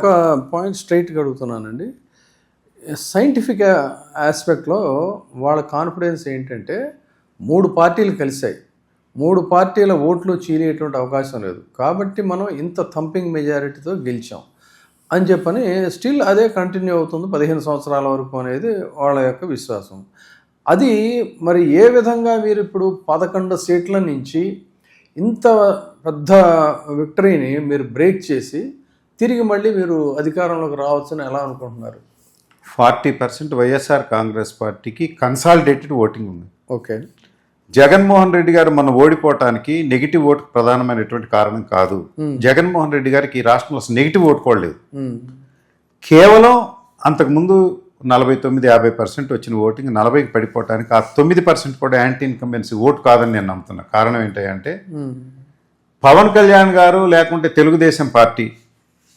ఒక పాయింట్ స్ట్రైట్గా అడుగుతున్నానండి. సైంటిఫిక్ ఆస్పెక్ట్లో వాళ్ళ కాన్ఫిడెన్స్ ఏంటంటే 3 పార్టీలు కలిశాయి, 3 పార్టీల ఓట్లు చీలేటువంటి అవకాశం లేదు, కాబట్టి మనం ఇంత థంపింగ్ మెజారిటీతో గెలిచాం అని చెప్పని స్టిల్ అదే కంటిన్యూ అవుతుంది 15 సంవత్సరాల వరకు అనేది వాళ్ళ యొక్క విశ్వాసం. అది మరి ఏ విధంగా మీరు ఇప్పుడు 11 సీట్ల నుంచి ఇంత పెద్ద విక్టరీని మీరు బ్రేక్ చేసి తిరిగి మళ్ళీ మీరు అధికారంలోకి రావచ్చని ఎలా అనుకుంటున్నారు? 40% వైఎస్ఆర్ కాంగ్రెస్ పార్టీకి కన్సాలిడేటెడ్ ఓటింగ్ ఉంది. ఓకే. జగన్మోహన్ రెడ్డి గారు మన ఓడిపోవటానికి నెగిటివ్ ఓటు ప్రధానమైనటువంటి కారణం కాదు. జగన్మోహన్ రెడ్డి గారికి ఈ రాష్ట్రంలో అసలు నెగిటివ్ ఓటు కూడా లేదు. కేవలం అంతకుముందు 49-50% వచ్చిన ఓటింగ్ 40కి పడిపోవటానికి ఆ 9% కూడా యాంటీ ఇన్కంబెన్సీ ఓటు కాదని నేను నమ్ముతున్నా. కారణం ఏంటంటే పవన్ కళ్యాణ్ గారు లేకుంటే తెలుగుదేశం పార్టీ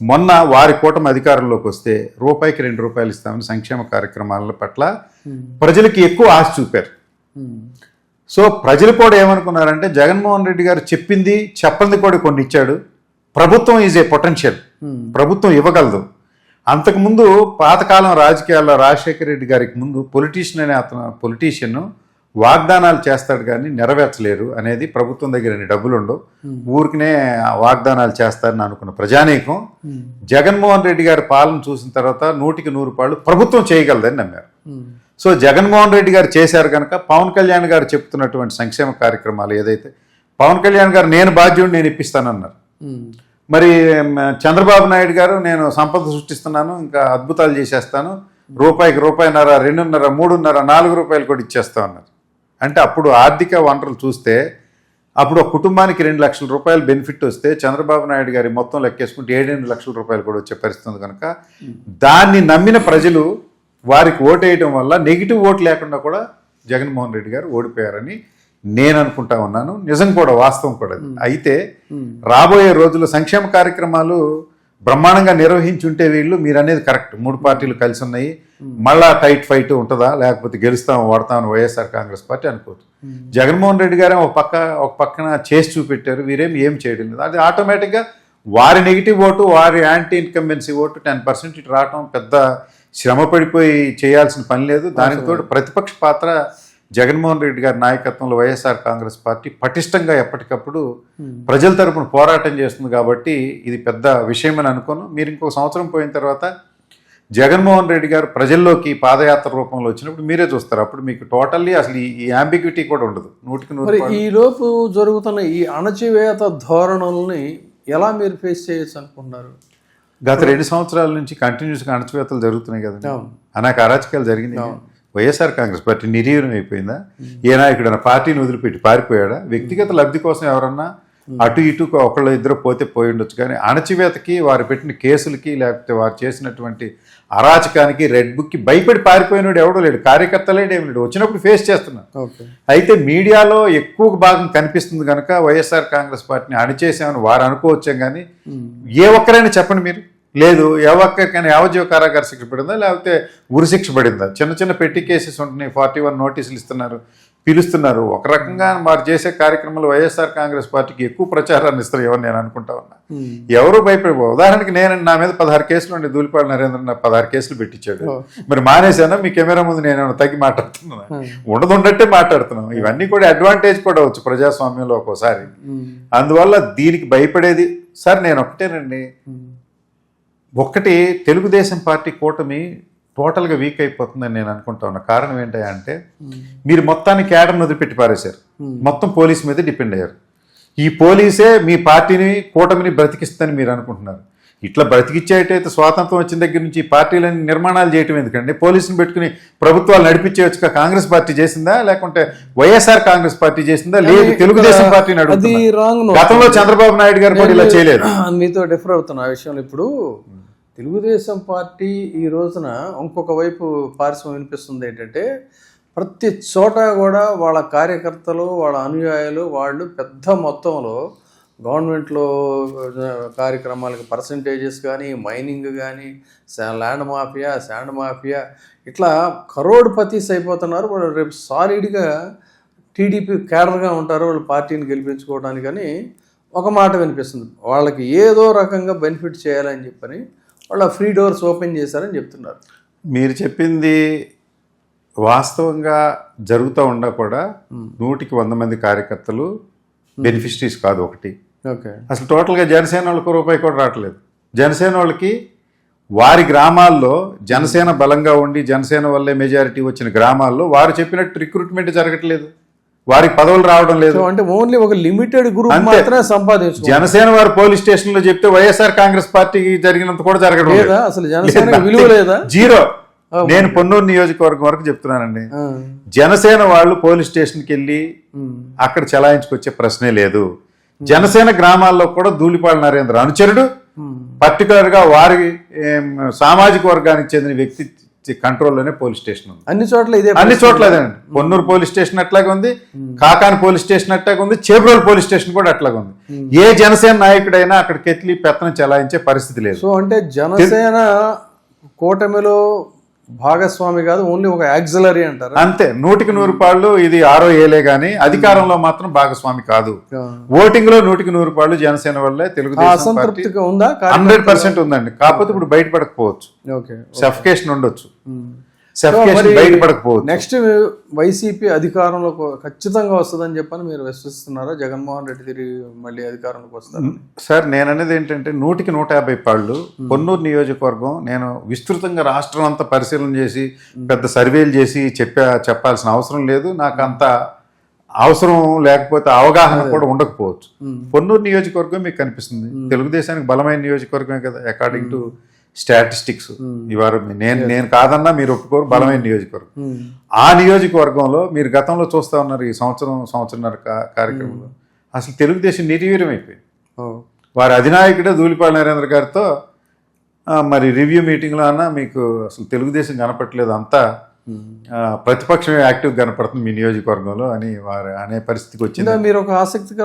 మొన్న వారి కూటమి అధికారంలోకి వస్తే రూపాయికి 2 రూపాయలు ఇస్తామని సంక్షేమ కార్యక్రమాల పట్ల ప్రజలకి ఎక్కువ ఆశ చూపారు. సో ప్రజలు కూడా ఏమనుకున్నారంటే జగన్మోహన్ రెడ్డి గారు చెప్పింది చెప్పంది కూడా కొన్ని ఇచ్చాడు, ప్రభుత్వం ఈజ్ ఏ పొటెన్షియల్, ప్రభుత్వం ఇవ్వగలదు. అంతకుముందు పాతకాలం రాజకీయాల్లో రాజశేఖర రెడ్డి గారికి ముందు పొలిటీషియన్ అనే పొలిటీషియన్ వాగ్దానాలు చేస్తాడు కానీ నెరవేర్చలేరు అనేది ప్రభుత్వం దగ్గర డబ్బులు ఉండవు, ఊరికినే వాగ్దానాలు చేస్తారని అనుకున్న ప్రజానీకం జగన్మోహన్ రెడ్డి గారి పాలన చూసిన తర్వాత 100కి 100 పాళ్ళు ప్రభుత్వం చేయగలదని నమ్మారు. సో జగన్మోహన్ రెడ్డి గారు చేశారు కనుక పవన్ కళ్యాణ్ గారు చెప్తున్నటువంటి సంక్షేమ కార్యక్రమాలు ఏదైతే పవన్ కళ్యాణ్ గారు నేను బాధ్యుడు నేను ఇప్పిస్తానన్నారు, మరి చంద్రబాబు నాయుడు గారు నేను సంపద సృష్టిస్తున్నాను ఇంకా అద్భుతాలు చేసేస్తాను, రూపాయికి రూపాయిన్నర 2.5 3.5 4 రూపాయలు కూడా ఇచ్చేస్తా ఉన్నారు. అంటే అప్పుడు ఆర్థిక వనరులు చూస్తే అప్పుడు ఒక కుటుంబానికి 2 లక్షల రూపాయలు బెనిఫిట్ వస్తే చంద్రబాబు నాయుడు గారి మొత్తం లెక్కేసుకుంటే 7-8 లక్షల రూపాయలు కూడా వచ్చే పరిస్థితి కనుక దాన్ని నమ్మిన ప్రజలు వారికి ఓటేయడం వల్ల నెగిటివ్ ఓటు లేకుండా కూడా జగన్మోహన్ రెడ్డి గారు ఓడిపోయారని నేను అనుకుంటా ఉన్నాను. నిజం కూడా, వాస్తవం కూడా. అయితే రాబోయే రోజుల్లో సంక్షేమ కార్యక్రమాలు బ్రహ్మాండంగా నిర్వహించుంటే వీళ్ళు మీరు అనేది కరెక్ట్, 3 పార్టీలు కలిసి ఉన్నాయి, మళ్ళా టైట్ ఫైట్ ఉంటుందా లేకపోతే గెలుస్తాం ఓడతామని వైఎస్ఆర్ కాంగ్రెస్ పార్టీ అనుకోవచ్చు. జగన్మోహన్ రెడ్డి గారే ఒక పక్కన చేసి చూపెట్టారు, వీరేం ఏం చేయడం లేదు. అది ఆటోమేటిక్గా వారి నెగిటివ్ ఓటు వారి యాంటీ ఇన్కంబెన్సీ ఓటు 10% ఇటు రావటం పెద్ద శ్రమ పడిపోయి చేయాల్సిన పని లేదు. దానికి తోడు ప్రతిపక్ష పాత్ర జగన్మోహన్ రెడ్డి గారి నాయకత్వంలో వైఎస్ఆర్ కాంగ్రెస్ పార్టీ పటిష్టంగా ఎప్పటికప్పుడు ప్రజల తరపున పోరాటం చేస్తుంది కాబట్టి ఇది పెద్ద విషయం అని అనుకోను. మీరు ఇంకో సంవత్సరం పోయిన తర్వాత జగన్మోహన్ రెడ్డి గారు ప్రజల్లోకి పాదయాత్ర రూపంలో వచ్చినప్పుడు మీరే చూస్తారు, అప్పుడు మీకు టోటల్లీ అసలు ఈ యాంబిగ్విటీ కూడా ఉండదు. 100% ఈ లోపు జరుగుతున్న ఈ అణచివేత ధోరణుల్ని ఎలా మీరు ఫేస్ చేయొచ్చు అనుకుంటున్నారు? గత 2 సంవత్సరాల నుంచి కంటిన్యూస్గా అణచివేతలు జరుగుతున్నాయి కదండి, అనేక అరాచకాలు జరిగినాయి. వైఎస్ఆర్ కాంగ్రెస్ పార్టీ నిర్వీర్యం అయిపోయిందా? ఏ నాయకుడైనా పార్టీని వదిలిపెట్టి పారిపోయాడా? వ్యక్తిగత లబ్ధి కోసం ఎవరన్నా అటు ఇటు ఒకళ్ళు ఇద్దరు పోతే పోయి ఉండొచ్చు, కానీ అణచివేతకి వారు పెట్టిన కేసులకి లేకపోతే వారు చేసినటువంటి అరాచకానికి రెడ్ బుక్కి భయపడి పారిపోయినాడు ఎవడో లేడు, కార్యకర్తలేడు ఏమి లేడు, వచ్చినప్పుడు ఫేస్ చేస్తున్నారు. అయితే మీడియాలో ఎక్కువ భాగం కనిపిస్తుంది కనుక వైఎస్ఆర్ కాంగ్రెస్ పార్టీని అణిచేసామని వారు అనుకోవచ్చాం, కానీ ఏ ఒక్కరైనా చెప్పండి మీరు, లేదు ఏ ఒక్కరికైనా యావజ్జీవ కారాగార శిక్ష పడిందా లేకపోతే ఉరిశిక్ష పడిందా? చిన్న పెట్టి కేసెస్ ఉంటున్నాయి, 41 నోటీసులు ఇస్తున్నారు, పిలుస్తున్నారు. ఒక రకంగా వారు చేసే కార్యక్రమాలు వైఎస్ఆర్ కాంగ్రెస్ పార్టీకి ఎక్కువ ప్రచారాన్ని ఇస్తారు ఎవరు నేను అనుకుంటా ఉన్నా. ఎవరు భయపడిపో. ఉదాహరణకి నేను నా మీద 16 కేసులు ఉండి దూలిపాడు నరేంద్ర నాకు 16 కేసులు పెట్టించాడు, మరి మానేశానా? మీ కెమెరా ముందు నేను తగ్గి మాట్లాడుతున్నా, ఉండదున్నట్టే మాట్లాడుతున్నాం. ఇవన్నీ కూడా అడ్వాంటేజ్ కూడా వచ్చు ప్రజాస్వామ్యంలో ఒక్కోసారి. అందువల్ల దీనికి భయపడేది సార్ నేను ఒకటేనండి, ఒకటి తెలుగుదేశం పార్టీ కూటమి టోటల్గా వీక్ అయిపోతుందని నేను అనుకుంటా ఉన్నా. కారణం ఏంటంటే మీరు మొత్తాన్ని కేడర్ని వదిలిపెట్టి పారేశారు, మొత్తం పోలీస్ మీద డిపెండ్ అయ్యారు. ఈ పోలీసే మీ పార్టీని కూటమిని బ్రతికిస్తుందని మీరు అనుకుంటున్నారు. ఇట్లా బ్రతికిచ్చేటైతే స్వాతంత్రం వచ్చిన దగ్గర నుంచి ఈ పార్టీలని నిర్మాణాలు చేయటం ఎందుకండి? పోలీసుని పెట్టుకుని ప్రభుత్వాలు నడిపించేయచ్చుగా కాంగ్రెస్ పార్టీ చేసిందా లేకుంటే వైఎస్ఆర్ కాంగ్రెస్ పార్టీ చేసిందా? లేదు, తెలుగుదేశం పార్టీని అడుగుతున్నారు. గతంలో చంద్రబాబు నాయుడు గారు కూడా ఇలా చేయలేదు. మీతో డిఫర్ అవుతున్న విషయంలో ఇప్పుడు తెలుగుదేశం పార్టీ ఈ రోజున ఇంకొక వైపు పార్శ్వం వినిపిస్తుంది ఏంటంటే ప్రతి చోట కూడా వాళ్ళ కార్యకర్తలు వాళ్ళ అనుయాయులు వాళ్ళు పెద్ద మొత్తంలో గవర్నమెంట్లో కార్యక్రమాలకు పర్సంటేజెస్ కానీ మైనింగ్ కానీ ల్యాండ్ మాఫియా శాండ్ మాఫియా ఇట్లా కరోడ్పతీస్ అయిపోతున్నారు. వాళ్ళు రేపు సాలిడ్గా టీడీపీ కేడర్గా ఉంటారు వాళ్ళు పార్టీని గెలిపించుకోవడానికని ఒక మాట వినిపిస్తుంది. వాళ్ళకి ఏదో రకంగా బెనిఫిట్ చేయాలని చెప్పని వాళ్ళు ఫ్రీ డోర్స్ ఓపెన్ చేశారని చెప్తున్నారు. మీరు చెప్పింది వాస్తవంగా జరుగుతూ ఉండా కూడా 100కి 100 మంది కార్యకర్తలు బెనిఫిషరీస్ కాదు. ఒకటి ఓకే, అసలు టోటల్గా జనసేన వాళ్ళకి రూపాయి కూడా రావట్లేదు. జనసేన వాళ్ళకి వారి గ్రామాల్లో జనసేన బలంగా ఉండి జనసేన వల్లే మెజారిటీ వచ్చిన గ్రామాల్లో వారు చెప్పినట్టు రిక్రూట్మెంట్ జరగట్లేదు, వారికి పదవులు రావడం లేదు. అంటే ఓన్లీ ఒక లిమిటెడ్ గ్రూప్ అంతే. మాత్రమే సంపాదించు. జనసేన వారు పోలీస్ స్టేషన్ లో చెప్తే వైఎస్ఆర్ కాంగ్రెస్ పార్టీకి జరిగినంత కూడా జరగడం లేదు. లేదా అసలు జనసేన విలువ లేదా? జీరో. నేను పొన్నూరు నియోజకవర్గం వరకు చెప్తున్నానండి. జనసేన వాళ్ళు పోలీస్ స్టేషన్కి వెళ్ళి అక్కడ చెలాయించుకొచ్చే ప్రశ్నే లేదు. జనసేన గ్రామాల్లో కూడా ధూళిపాళ నరేంద్ర అనుచరుడు పర్టికులర్ గా వారి సామాజిక వర్గానికి చెందిన వ్యక్తి కంట్రోల్లోనే పోలీస్ స్టేషన్ ఉంది. అన్ని చోట్ల ఇదే, అన్ని చోట్ల అదేనండి. పొన్నూరు పోలీస్ స్టేషన్ అట్లాగే ఉంది, కాకాని పోలీస్ స్టేషన్ అట్లాగే ఉంది, చేబ్రోలు పోలీస్ స్టేషన్ కూడా అట్లాగే ఉంది. ఏ జనసేన నాయకుడైనా అక్కడికి ఎత్తి పెత్తనం చెలాయించే పరిస్థితి లేదు. సో అంటే జనసేన కూటమిలో భాగస్వామి కాదు, ఓన్లీ ఒక యాక్సిలరీ అంటారు. అంతే, 100కి 100 పాళ్ళు ఇది 6 ఏలే గానీ అధికారంలో మాత్రం భాగస్వామి కాదు. ఓటింగ్ లో 100కి 100 పాళ్ళు జనసేన వల్లే తెలుగుదేశం పార్టీ అసంతృప్తిగా ఉందా? 100% ఉందండి. కాకపోతే ఇప్పుడు బయటపడకపోవచ్చు, ఓకే, సఫికేషన్ ఉండొచ్చు, సఫికేషన్ బయటపడకపోవచ్చు. నెక్స్ట్ వైసీపీ అధికారంలో ఖచ్చితంగా వస్తుందని చెప్పని మీరు విశ్వసిస్తున్నారా? జగన్మోహన్ రెడ్డి తిరిగి మళ్ళీ అధికారంలోకి వస్తారు? సార్, నేను అనేది ఏంటంటే 100కి 150 పాళ్ళు పొన్నూరు నియోజకవర్గం నేను విస్తృతంగా రాష్ట్రం అంతా పరిశీలన చేసి పెద్ద సర్వేలు చేసి చెప్పాల్సిన అవసరం లేదు. నాకు అంత అవసరం లేకపోతే అవగాహన కూడా ఉండకపోవచ్చు. పొన్నూరు నియోజకవర్గం మీకు కనిపిస్తుంది తెలుగుదేశానికి బలమైన నియోజకవర్గమే కదా అకార్డింగ్ టు స్టాటిస్టిక్స్. ఇవాళ నేను కాదన్నా మీరు ఒప్పుకోరు, బలమైన నియోజకవర్గం. ఆ నియోజకవర్గంలో మీరు గతంలో చూస్తా ఉన్నారు ఈ సంవత్సరంన్నర కార్యక్రమంలో అసలు తెలుగుదేశం నిర్వీర్యం అయిపోయింది. వారి అధినాయకుడే ధూళిపాళ నరేంద్ర గారితో మరి రివ్యూ మీటింగ్లో అన్నా మీకు అసలు తెలుగుదేశం కనపట్లేదు, అంతా ప్రతిపక్షమే యాక్టివ్ కనపడుతుంది మీ నియోజకవర్గంలో అని వారు అనే పరిస్థితికి వచ్చింది. మీరు ఒక ఆసక్తికర